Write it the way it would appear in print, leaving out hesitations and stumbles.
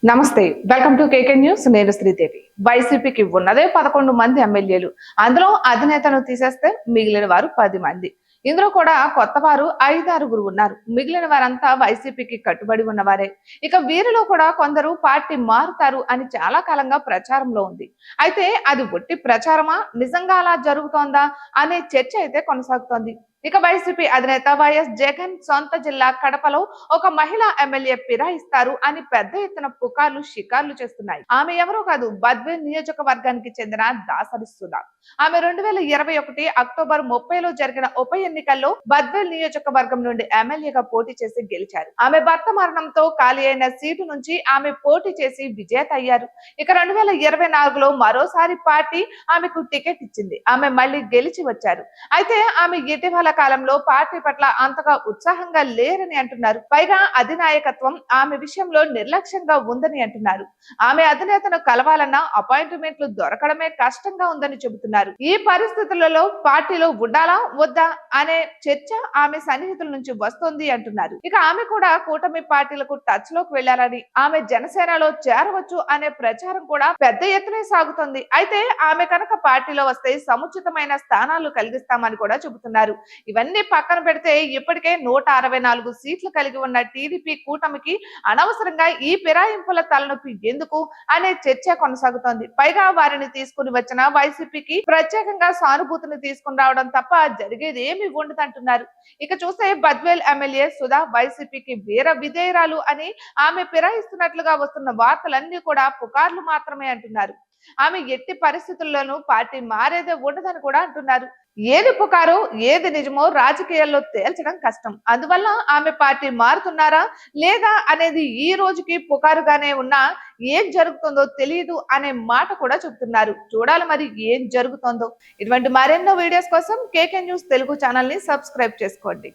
నమస్తే, welcome to KK news. నేను శ్రీదేవి. వైసీపీకి ఉన్నదే 11 మంది ఎమ్మెల్యేలు. అందులో అధినేతను తీసేస్తే మిగిలిన వారు 10 మంది. ఇందులో కూడా కొత్త వారు 5-6 ఉన్నారు. మిగిలిన వారంతా వైసీపీకి కట్టుబడి ఉన్నవారే. ఇక వీరిలో కూడా కొందరు పార్టీ మారుతారు అని చాలా కాలంగా ప్రచారంలో ఉంది. అయితే అది ఒట్టి ప్రచారమా, నిజంగా అలా జరుగుతోందా అనే చర్చ అయితే కొనసాగుతోంది. ఇక వైసీపీ అధినేత వైఎస్ జగన్ సొంత జిల్లా కడపలో ఒక మహిళా ఎమ్మెల్యే ఫిరాయిస్తారు అని పెద్ద ఎత్తున పుకార్లు షికార్లు చేస్తున్నాయి. ఆమె ఎవరో కాదు, బద్వేల్ నియోజకవర్గానికి చెందిన దాసరి సుధా. ఆమె 2021 అక్టోబర్ 30లో జరిగిన ఉప ఎన్నికల్లో బద్వేల్ నియోజకవర్గం నుండి ఎమ్మెల్యేగా పోటీ చేసి గెలిచారు. ఆమె భర్త మరణంతో ఖాళీ అయిన సీటు నుంచి ఆమె పోటీ చేసి విజేత అయ్యారు. ఇక 2024లో మరోసారి పార్టీ ఆమెకు టికెట్ ఇచ్చింది. ఆమె మళ్ళీ గెలిచి వచ్చారు. అయితే ఆమె ఇటీవల కాలంలో పార్టీ పట్ల అంతగా ఉత్సాహంగా లేరని అంటున్నారు. పైగా అధినాయకత్వం ఆమె విషయంలో నిర్లక్ష్యంగా ఉందని అంటున్నారు. ఆమె అధినేతను కలవాలన్నా అపాయింట్మెంట్లు దొరకడమే కష్టంగా ఉందని చెబుతున్నారు. ఈ పరిస్థితులలో పార్టీలో ఉండాలా వద్దా అనే చర్చ ఆమె సన్నిహితుల నుంచి వస్తోంది అంటున్నారు. ఇక ఆమె కూడా కూటమి పార్టీలకు టచ్ లోకి వెళ్లారని, ఆమె జనసేనలో చేరవచ్చు అనే ప్రచారం కూడా పెద్ద ఎత్తునే సాగుతోంది. అయితే ఆమె కనుక పార్టీలో వస్తే సముచితమైన స్థానాలు కలిగిస్తామని కూడా చెబుతున్నారు. ఇవన్నీ పక్కన పెడితే ఇప్పటికే 164 సీట్లు కలిగి ఉన్న టీడీపీ కూటమికి అనవసరంగా ఈ ఫిరాయింపుల తలనొప్పి ఎందుకు అనే చర్చ కొనసాగుతోంది. పైగా వారిని తీసుకుని వచ్చిన వైసీపీకి ప్రత్యేకంగా సానుభూతిని తీసుకుని రావడం తప్ప జరిగేది ఏమి ఉండదంటున్నారు. ఇక చూస్తే బద్వేల్ ఎమ్మెల్యే సుధా వైసీపీకి వీర విధేయురాలు అని ఆమె ఫిరాయిస్తున్నట్లుగా వస్తున్న వార్తలన్నీ కూడా పుకార్లు మాత్రమే అంటున్నారు. ఆమె ఎట్టి పరిస్థితుల్లోనూ పార్టీ మారేదే ఉండదని కూడా అంటున్నారు. ఏది పుకారో ఏది నిజమో రాజకీయాల్లో తేల్చడం కష్టం. అందువల్ల ఆమె పార్టీ మారుతున్నారా లేదా అనేది ఈ రోజుకి పుకారుగానే ఉన్నా ఏం జరుగుతుందో తెలియదు అనే మాట కూడా చెబుతున్నారు. చూడాలి మరి ఏం జరుగుతుందో. ఇటువంటి మరెన్నో వీడియోస్ కోసం కేకే న్యూస్ తెలుగు ఛానల్ ని సబ్స్క్రైబ్ చేసుకోండి.